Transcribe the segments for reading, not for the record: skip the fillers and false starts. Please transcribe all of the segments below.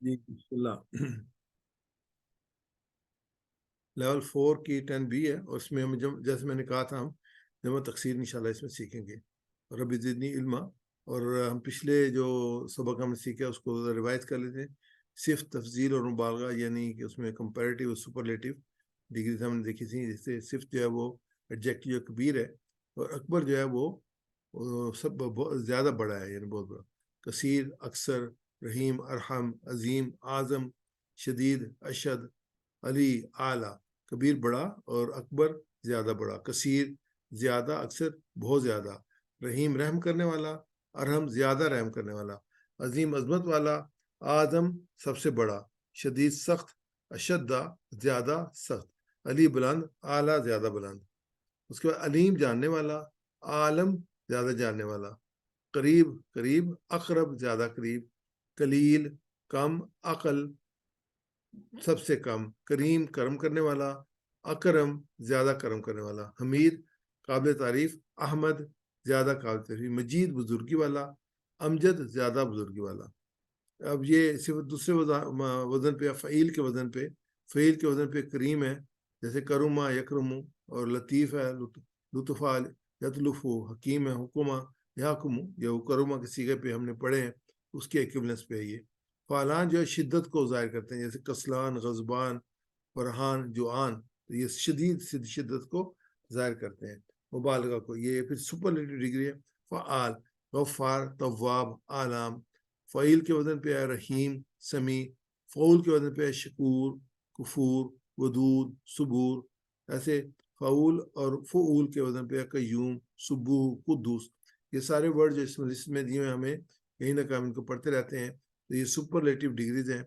جی بسم اللہ۔ لیول 4 کی 10B ہے، اور اس میں ہم جیسے میں نے کہا تھا ہم جمع تقسیر انشاءاللہ اس میں سیکھیں گے، اور رب زدنی علما۔ اور ہم پچھلے جو سبق ہم نے سیکھا اس کو روایت کر لیتے ہیں۔ صرف تفضیل اور مبالغہ، یعنی کہ اس میں کمپیریٹیو اور سپرلیٹیو ڈگریز ہم نے دیکھی تھیں، جیسے صرف جو ہے وہ ایڈجیکٹیو کبیر ہے، اور اکبر جو ہے وہ سب زیادہ بڑا ہے، یعنی بہت بڑا۔ کثیر، اکثر، رحیم، ارحم، عظیم، اعظم، شدید، اشد، علی، اعلیٰ۔ کبیر بڑا اور اکبر زیادہ بڑا۔ کثیر زیادہ، اکثر بہت زیادہ۔ رحیم رحم کرنے والا، ارحم زیادہ رحم کرنے والا۔ عظیم عظمت والا، اعظم سب سے بڑا۔ شدید سخت، اشدہ زیادہ سخت۔ علی بلند، اعلیٰ زیادہ بلند۔ اس کے بعد علیم جاننے والا، عالم زیادہ جاننے والا۔ قریب قریب، اقرب زیادہ قریب۔ قلیل کم، عقل سب سے کم۔ کریم کرم کرنے والا، اکرم زیادہ کرم کرنے والا۔ حمید قابل تعریف، احمد زیادہ قابل تعریف۔ مجید بزرگی والا، امجد زیادہ بزرگی والا۔ اب یہ صرف دوسرے وزن پہ، فعیل کے وزن پہ، فعیل کے وزن پہ کریم ہے، جیسے کرما یکرمو، اور لطیف ہے لطفا یتلفو، حکیم ہے حکمہ یحکمو، یا کرما کے سیغے پہ ہم نے پڑھے ہیں، اس کے ایکویولنس پہ ہے یہ۔ فعلان جو ہے شدت کو ظاہر کرتے ہیں، جیسے کسلان، غضبان، فرحان، جوعان، تو یہ شدید شدت کو ظاہر کرتے ہیں، مبالغہ کو۔ یہ پھر سپرلیٹو ڈگری ہے۔ فعال، غفار، تواب، عالم۔ فعیل کے وزن پہ ہے رحیم، سمیع۔ فعول کے وزن پہ ہے شکور، کفور، ودود، صبور۔ ایسے فعول اور فعول کے وزن پہ ہے قیوم، سبوح، قدوس۔ یہ سارے ورڈ جو اس لسٹ میں دیے ہیں ہمیں، کہیں نہ کہیں ان کو پڑھتے رہتے ہیں، تو یہ سپرلیٹو ڈگریز ہیں،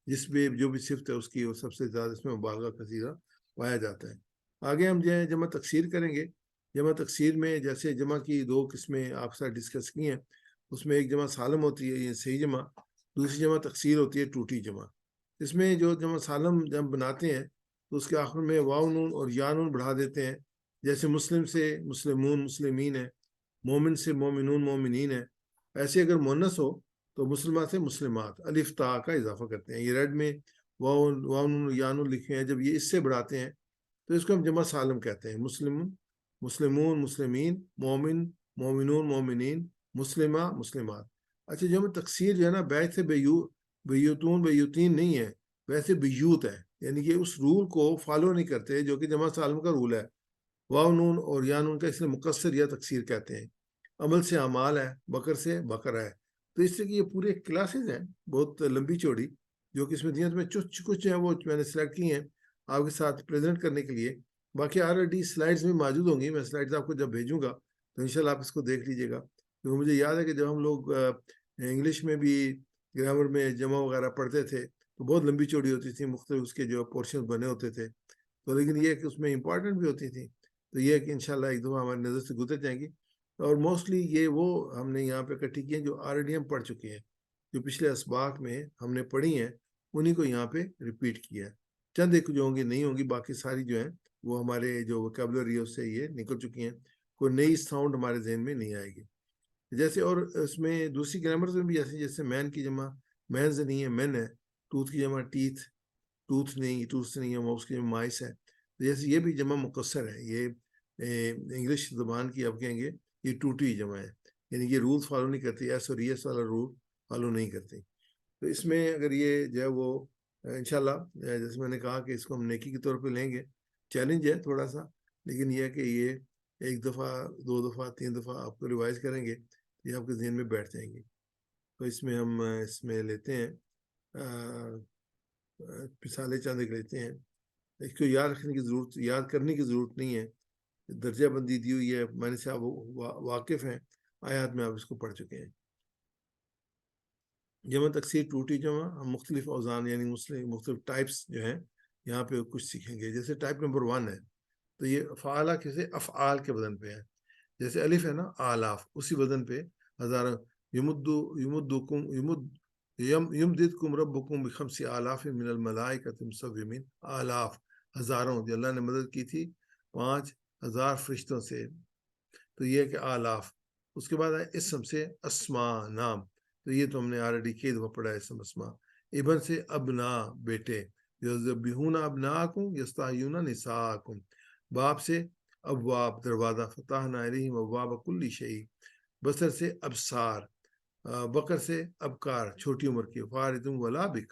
جس پہ جو بھی صفت ہے اس کی وہ سب سے زیادہ اس میں مبالغہ کا صیغہ پایا جاتا ہے۔ آگے ہم جو ہے جمع تکسیر کریں گے۔ جمع تکسیر میں جیسے جمع کی دو قسمیں آپ ساتھ ڈسکس کی ہیں، اس میں ایک جمع سالم ہوتی ہے، یہ صحیح جمع۔ دوسری جمع تکسیر ہوتی ہے، ٹوٹی جمع۔ اس میں جو جمع سالم جب بناتے ہیں تو اس کے آخر میں واو نون اور یا نون بڑھا دیتے ہیں، جیسے مسلم سے مسلمون مسلمین ہے، مومن سے مومنون مومنین ہے۔ ایسے اگر مونس ہو تو مسلمہ سے مسلمات، الف تا کا اضافہ کرتے ہیں۔ یہ ریڈ میں واو نون یا نون لکھے ہیں، جب یہ اس سے بڑھاتے ہیں تو اس کو ہم جمع سالم کہتے ہیں۔ مسلمون مسلمین، مومن مومنون مومنین، مسلمہ مسلمات۔ اچھا، جمع تکسیر جو ہے نا، بیت سے بیوتون بیوتین نہیں ہے، ویسے بیوت ہے، یعنی کہ اس رول کو فالو نہیں کرتے جو کہ جمع سالم کا رول ہے۔ واو نون اور یا نون کا اس لیے مقصر یا تکسیر کہتے ہیں۔ عمل سے اعمال ہے، بکر سے بکر ہے۔ تو اس طرح کی یہ پورے کلاسز ہیں، بہت لمبی چوڑی، جو کہ اس میں دیت میں کچھ ہیں وہ میں نے سلیکٹ کی ہیں آپ کے ساتھ پریزنٹ کرنے کے لیے۔ باقی آلریڈی سلائڈز میں موجود ہوں گی، میں سلائڈز آپ کو جب بھیجوں گا تو انشاءاللہ آپ اس کو دیکھ لیجئے گا، کیونکہ مجھے یاد ہے کہ جب ہم لوگ انگلش میں بھی گرامر میں جمع وغیرہ پڑھتے تھے تو بہت لمبی چوڑی ہوتی تھی، مختلف اس کے جو پورشن بنے ہوتے تھے، تو لیکن یہ کہ اس میں امپورٹنٹ بھی ہوتی تھی، تو یہ کہ انشاءاللہ ایک دفعہ ہماری نظر سے گزر جائیں گی۔ اور موسٹلی یہ وہ ہم نے یہاں پہ اکٹھی کی ہیں جو آلریڈی ہم پڑھ چکے ہیں، جو پچھلے اسباق میں ہم نے پڑھی ہیں انہی کو یہاں پہ ریپیٹ کیا ہے۔ چند ایک جو ہوں گی نہیں ہوں گی، باقی ساری جو ہیں وہ ہمارے جو ویکیبلری ہے اس سے یہ نکل چکی ہیں، کوئی نئی ساؤنڈ ہمارے ذہن میں نہیں آئے گی۔ جیسے اور اس میں دوسری گرامرز میں بھی جیسے مین کی جمع مینز نہیں ہے، مین ہے۔ ٹوتھ کی جمع ٹیتھ، ٹوتھ نہیں ہے، ماؤس کی جمع مائس ہے۔ جیسے یہ بھی جمع مقصر ہے، یہ انگلش زبان کی آپ کہیں گے یہ ٹوٹی جمع ہے، یعنی یہ رول فالو نہیں کرتی، ایس اور ایس والا رول فالو نہیں کرتی۔ تو اس میں اگر یہ جو ہے وہ انشاءاللہ جیسے میں نے کہا کہ اس کو ہم نیکی کے طور پہ لیں گے، چیلنج ہے تھوڑا سا، لیکن یہ ہے کہ یہ ایک دفعہ دو دفعہ تین دفعہ آپ کو ریوائز کریں گے یہ آپ کے ذہن میں بیٹھ جائیں گے۔ تو اس میں ہم اس میں لیتے ہیں مثالیں چند ایک لیتے ہیں۔ اس کو یاد رکھنے کی ضرورت، یاد کرنے کی ضرورت نہیں ہے، درجہ بندی دی ہوئی ہے، میں نے سے آپ واقف ہیں، آیات میں آپ اس کو پڑھ چکے ہیں۔ جمع تکسیر ٹوٹی جمع، ہم مختلف اوزان یعنی مختلف ٹائپس جو ہیں یہاں پہ کچھ سیکھیں گے۔ جیسے ٹائپ نمبر 1 ہے، تو یہ فعالہ کسے افعال کے وزن پہ ہے، جیسے الف ہے نا آلاف، اسی وزن پہ ہزاروں۔ یمددکم ربکم بخمس آلاف من الملائکۃ مسومین، آلاف ہزاروں، جو اللہ نے مدد کی تھی 5000 فرشتوں سے، تو یہ کہ آلاف۔ اس کے بعد ہے اسم سے اسما، نام، تو یہ تو ہم نے آلریڈی کئی دفعہ پڑھا ہے، اسم اسما۔ ابن سے ابنا بیٹے، یذبحون ابناءکم یستحیون نساءکم، باب سے ابواب دروازہ، فتحنا علیہم ابواب کل شیء، بصر سے ابصار، بکر سے ابکار چھوٹی عمر کی، فارد ولا بک،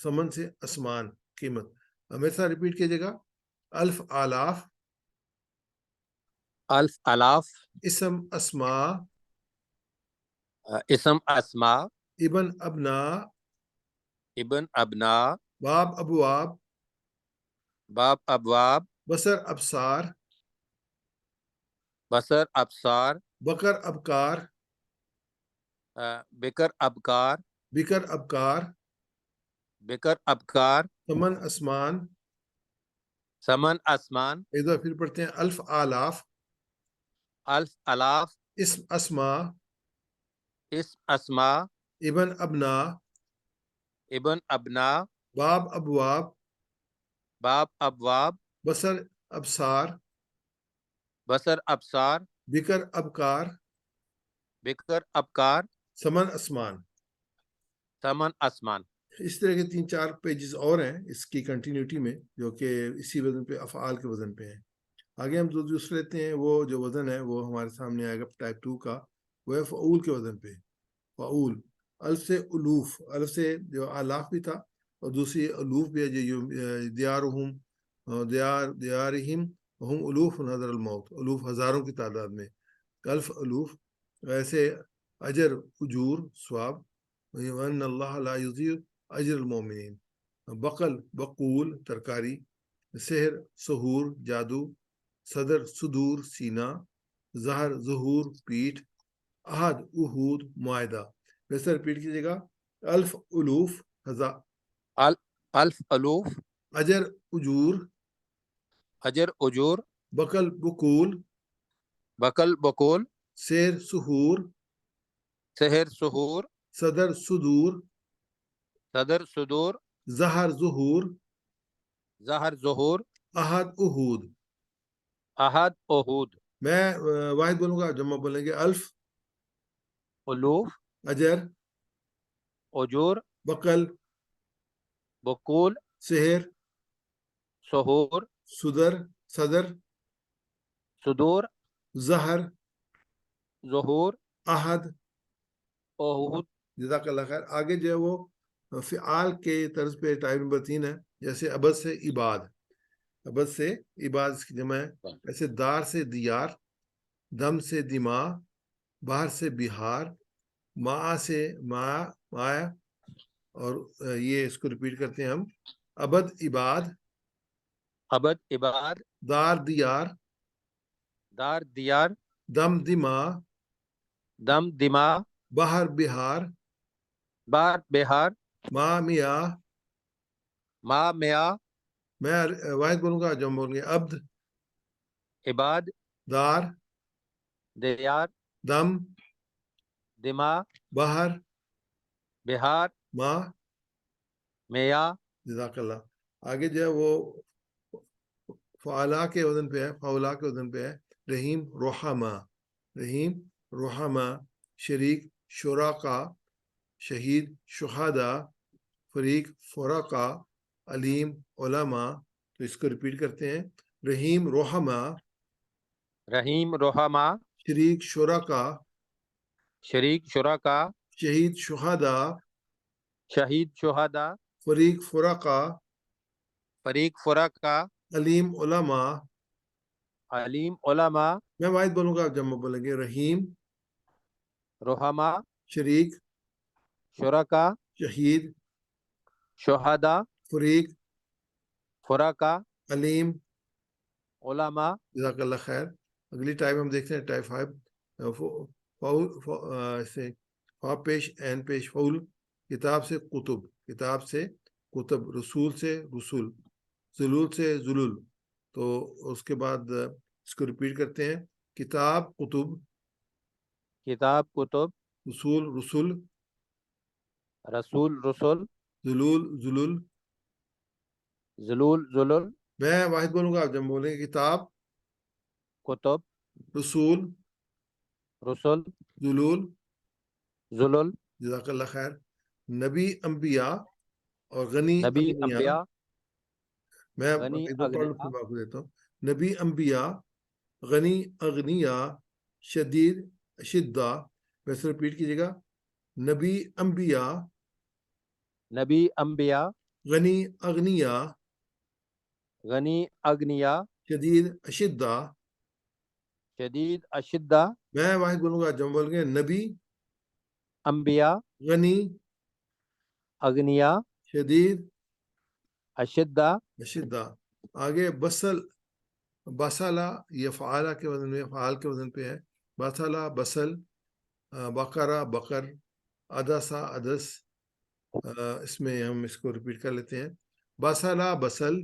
سمن سے اسمان قیمت۔ میرے ساتھ ریپیٹ کیجیے گا، الف آلاف، الف الاف، اسم اسماء، اسم اسماء، ابن ابنا، ابن ابنا، باب ابواب، باب ابواب، بصر ابصار، بصر ابصار، بکر ابکار، بکر ابکار، بکر ابکار، بکر ابکار، سمن اسمان۔ سمن اسمان، ایک دفعہ پھر پڑھتے ہیں، الف آلاف، الف الاف، اسم اسماء، اسم اسماء، ابن ابنا، ابن ابنا، باب ابواب، باب ابواب، بصر ابصار، بصر ابصار، بکر ابکار، بکر ابکار، سمن اسمان۔ سمن اسمان۔ اس طرح کے 3-4 پیجز اور ہیں اس کی کنٹینیوٹی میں، جو کہ اسی وزن پہ، افعال کے وزن پہ ہیں۔ آگے ہم جو دوسرے لیتے ہیں، وہ جو وزن ہے وہ ہمارے سامنے آئے گا ٹائپ 2 کا، وہ ہے فعول کے وزن پہ، فعول۔ الف سے الوف، الف سے جو آلاف بھی تھا، اور دوسری الوف بھی ہے، جو دیارہم، دیارہم ہم الوف نظر الموت، الوف ہزاروں کی تعداد میں، الف الوف۔ ایسے اجر اجور ثواب، وَأَنَّ اللَّهَ لَا يُضِيعُ اجر المومنین۔ بقل بقول ترکاری، سحر سحور جادو، صدر صدور سینہ، ظہر ظہور پیٹھ، احد احود معاہدہ۔ ویسے ریپیٹ کیجیے گا، الف الوف، الف الوف، اجر اجور، اجر اجور، بقل بقول، بکل بکول، سیر سحور، سحر سحور، صدر صدور، صدر صدور، ظہر ظہور، ظہر ظہور، احد احود۔ احد احود۔ میں واحد بولوں گا، جمع بولیں گے، الف الوف، اجر، اجور، بقل، بکول، سحر، سحور، صدر، صدور، ظہر، ظہور، احد، احود۔ جزاک اللہ خیر۔ آگے جو ہے وہ فعال کے طرز پہ ٹائپ نمبر 3 ہے، جیسے عبد سے عباد، عبد سے عباد اس کی جمع ہے، ایسے دار سے دیار، دم سے دماغ، بہر سے بہار، ما سے مایا، اور یہ اس کو ریپیٹ کرتے ہیں ہم، عبد عباد، عبد عباد، دار دیار، دار دیار، دم دما، دم دما، بہر بہار، بار بہار، ما میاں۔ ما میا، میں واحد بولوں گا، جب بولیں گے، عبد، عباد، دار، دیار، دم، دما، بہر، بہار، ما۔ میا۔ جزاک اللہ۔ آگے جو ہے وہ فعلا کے وزن پہ ہے، فعلا کے وزن پہ ہے، رحیم رحمہ، رحیم رحمہ، شریک شرکا، شہید شہداء، فریق فرقا، علیم علماء۔ تو اس کو ریپیٹ کرتے ہیں، رحیم رحمہ، رحیم رحمہ، شریک شرکا، شریک شرکا، شہید شہداء، شہید شہدا، فریق فرقا، فریق فرقا، علیم علماء۔ علیم علماء۔ میں واحد بولوں گا، جب بولیں گے، رحیم رحمہ، شریک شرکا، شہید شہدا، فریق فرقا، علیم۔ علماء۔ جزاک اللہ خیر۔ اگلی ٹائپ ہم دیکھتے ہیں، ٹائپ 5، فا پیش این پیش، فول، کتاب سے کتب، کتاب سے کتب، رسول سے رسول، ذلول سے ذلول۔ تو اس کے بعد اس کو ریپیٹ کرتے ہیں، کتاب کتب، کتاب کتب، رسول رسول، رسول رسول، ذلول ذلول۔ ذلول ذلول، میں واحد بولوں گا، جب بولیں گے، کتاب کتب، رسول رسول، ذلول۔ ذلول۔ جزاک اللہ خیر۔ نبی انبیاء اور غنی نبی اغنیاء. انبیاء میں غنی ایک بار پڑھ لوں اغنیاء پھر میں آپ کو دیتا ہوں. نبی انبیاء غنی اغنیاء شدید شدہ. ویسے ریپیٹ کیجیے گا. نبی انبیاء نبی انبیاء غنی اغنیاء غنی اغنیاء شدید اشدہ. شدید اشدہ. میں واحد بولوں گا جب بول گے نبی انبیاء غنی اغنیاء شدید اشدہ. اشدہ. آگے بسل بسلا یہ فعالہ کے وزن میں فعال کے وزن پہ ہے. بسلا بسل بقرہ بقر عدسہ عدس. اس میں ہم اس کو ریپیٹ کر لیتے ہیں. بسلا بسل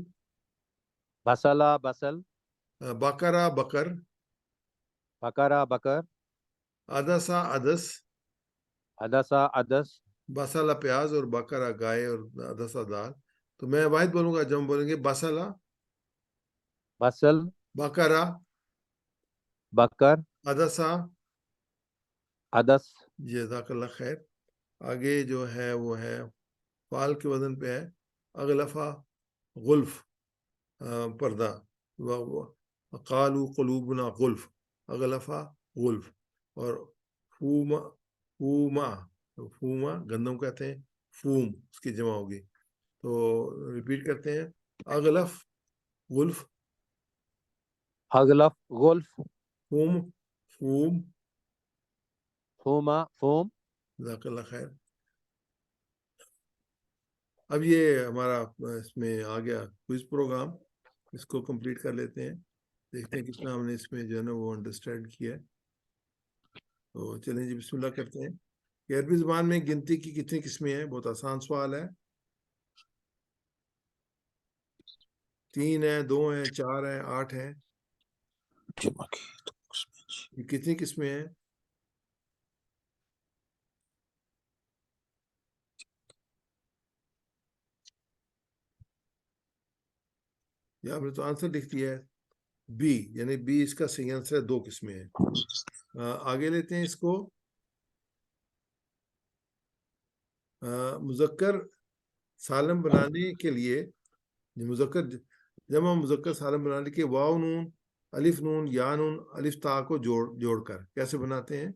بسلا بسل بقرہ بقر بقرہ بقر عدسہ عدس. عدسہ عدس. بسلا پیاز اور بقرہ گائے اور عدسہ دال. تو میں واحد بولوں گا جب ہم بولیں گے بسلا بسل بقرہ بقر عدسہ. عدس. جزاک اللہ خیر. آگے جو ہے وہ ہے فعال کے وزن پہ ہے. اغلفہ غلف پردہ. قالوا قلوبنا غلف اغلفہ غلف. اور فوما فوما فوما گندم کہتے ہیں. فوم اس کی جمع ہوگی. تو ریپیٹ کرتے ہیں. اغلف غلف اغلف غلف فوم فوم. فوما فوم. جزاک اللہ خیر. اب یہ ہمارا اس میں آ گیا کوئز پروگرام. اس کو کمپلیٹ کر لیتے ہیں. دیکھتے ہیں کتنا ہم نے اس میں جو ہے نا وہ انڈرسٹینڈ کیا ہے. تو چلیں جی بسم اللہ کرتے ہیں. کہ عربی زبان میں گنتی کی کتنی قسمیں ہیں؟ بہت آسان سوال ہے. 3 ہیں 2 ہیں 4 ہیں 8 ہیں. یہ کتنی قسمیں ہیں؟ یہ آپ نے تو آنسر لکھ دیا ہے بی. یعنی بی اس کا صحیح آنسر ہے. 2 قسمیں ہیں. آگے لیتے ہیں اس کو. مذکر سالم بنانے کے لیے مذکر جمع مذکر سالم بنانے کے واو نون الف نون یا نون الف تا کو جوڑ کر کیسے بناتے ہیں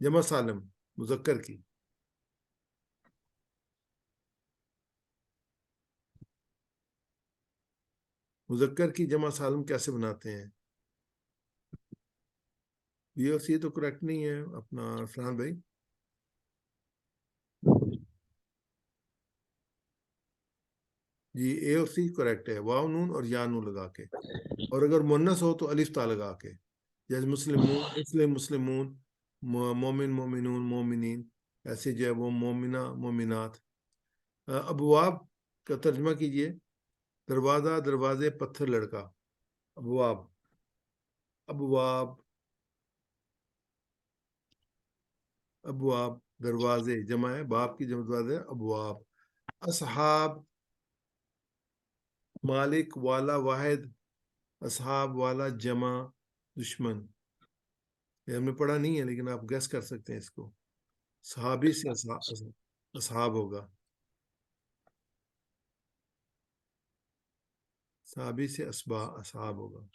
جمع سالم مذکر کی؟ مذکر کی جمع سالم کیسے بناتے ہیں؟ بی اور سی تو کریکٹ نہیں ہے اپنا فرحان بھائی. جی اے اور سی کریکٹ ہے. واو نون اور یا نون لگا کے. اور اگر مونس ہو تو الف تا لگا کے. جیسے مسلمون مسلم مسلمون مومن مومنون مومنین. ایسے جو ہے وہ مومنہ مومنات. ابواب کا ترجمہ کیجئے. دروازہ دروازے پتھر لڑکا. ابواب ابواب ابواب دروازے جمع ہے. باب کی جمع دروازے ابواب. اصحاب مالک والا واحد. اصحاب والا جمع دشمن. یہ ہم نے پڑھا نہیں ہے لیکن آپ گیس کر سکتے ہیں اس کو. صحابی سے اصحاب ہوگا. صحابی سے اصحاب ہوگا.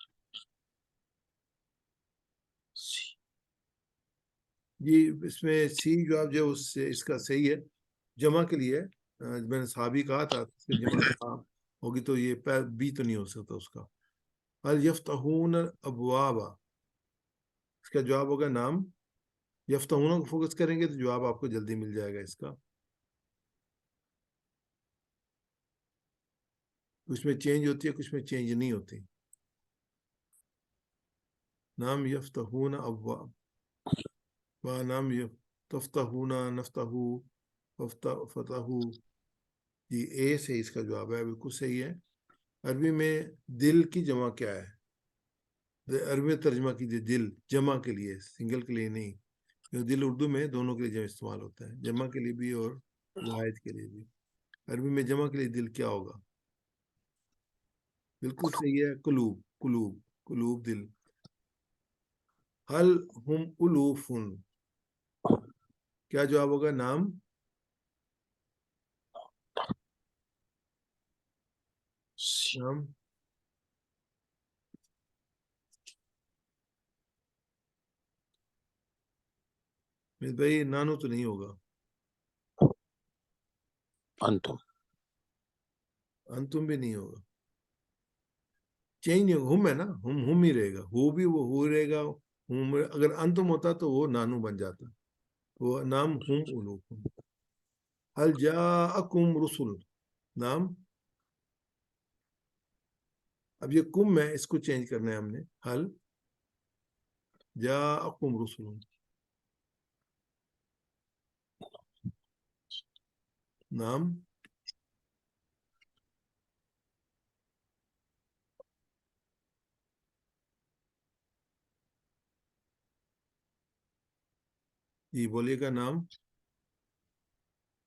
جی اس میں سی جواب جو اس کا صحیح ہے. جمع کے لیے میں نے صحابی کہا تھا اس کی جمع اصحاب ہوگی تو یہ بی تو نہیں ہو سکتا اس کا. هل یفتحون ابواب اس کا جواب ہوگا نام. یفتحون کو فوکس کریں گے تو جواب آپ کو جلدی مل جائے گا اس کا. کچھ میں چینج ہوتی ہے کچھ میں چینج نہیں ہوتی. نام یفتحون ابواب نام تفتحون نفتحو فتحو. جی اے سے اس کا جواب ہے بالکل صحیح ہے. عربی میں دل کی جمع کیا ہے؟ عربی میں ترجمہ کیجیے. دل جمع کے لیے سنگل کے لیے نہیں. دل اردو میں دونوں کے لیے جمع استعمال ہوتا ہے. جمع کے لیے بھی اور واحد کے لیے بھی. عربی میں جمع کے لیے دل کیا ہوگا؟ بالکل صحیح ہے. قلوب قلوب قلوب دل. حل ہم الوف کیا جواب ہوگا؟ نام نام بھائی نانو تو نہیں ہوگا، انتم انتم بھی نہیں ہوگا، چینج نہیں ہوگا، ہم ہے نا، ہم ہی رہے گا، ہو بھی وہ ہو رہے گا، ہم اگر انتم ہوتا تو وہ نانو بن جاتا، وہ نام ہم انوکم. حل جاءکم رسل، نام اب یہ کم ہے، اس کو چینج کرنا ہے ہم نے، حل جاءکم رسل، نام جی بولیے گا نام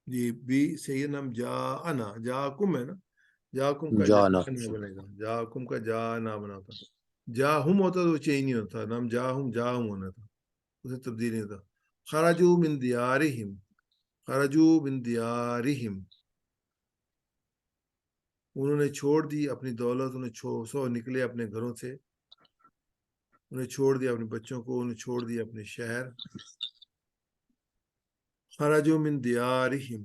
جی بھی صحیح نام جاءنا، جاءکم ہے نا، جاءکم کا جانا جاءنا بنے گا، جاءکم کا جاءنا بنا تھا، جاہم ہوتا تو وہ چینج نہیں ہوتا، نام جاہم ہونا تھا، اسے تبدیل نہیں ہوتا. خرجو من دیارہم، خرجو من دیارہم، انہوں نے چھوڑ دی اپنی دولت، انہیں سو نکلے اپنے گھروں سے، انہیں چھوڑ دیا اپنے بچوں کو، انہیں چھوڑ دیا اپنے شہر. خرجو من دیارہم،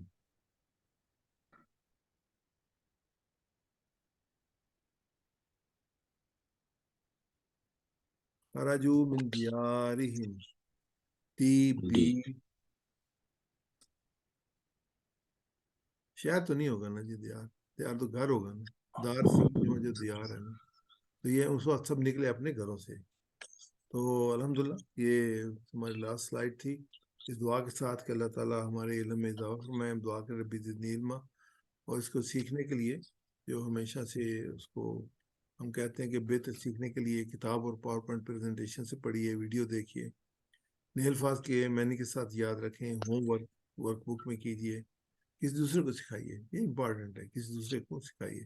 خرجو من دیارہم، تی بی دی شاید تو نہیں ہوگا نا جی، دیار، دیار تو گھر ہوگا نا، دار سی جو دیار ہے نا، تو یہ اس وقت سب نکلے اپنے گھروں سے. تو الحمدللہ یہ ہماری لاسٹ سلائیڈ تھی، اس دعا کے ساتھ کہ اللہ تعالیٰ ہمارے علم میں اضافہ فرمائے. ہم دعا کریں ربی زدنی علما، اور اس کو سیکھنے کے لیے جو ہمیشہ سے اس کو ہم کہتے ہیں کہ بہتر سیکھنے کے لیے کتاب اور پاور پوائنٹ پریزنٹیشن سے پڑھیے، ویڈیو دیکھیے، نئے الفاظ کے معنی کے ساتھ یاد رکھیں، ہوم ورک بک میں کیجیے، کسی دوسرے کو سکھائیے، یہ امپورٹنٹ ہے، کسی دوسرے کو سکھائیے.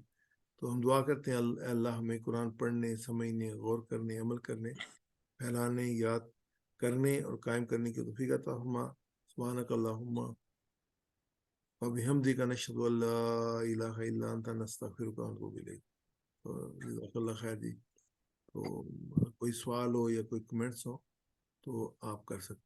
تو ہم دعا کرتے ہیں اللہ ہمیں قرآن پڑھنے، سمجھنے، غور کرنے، عمل کرنے، پھیلانے، یاد کرنے اور قائم کرنے کی توفیق عطا فرما. سبحانک اللہم وبحمدک، نشہد ان لا الہ الا انت، نستغفرک ونتوب الیک. جزاک اللہ خیر جی. تو کوئی سوال ہو یا کوئی کمنٹس ہو تو آپ کر سکتے ہیں.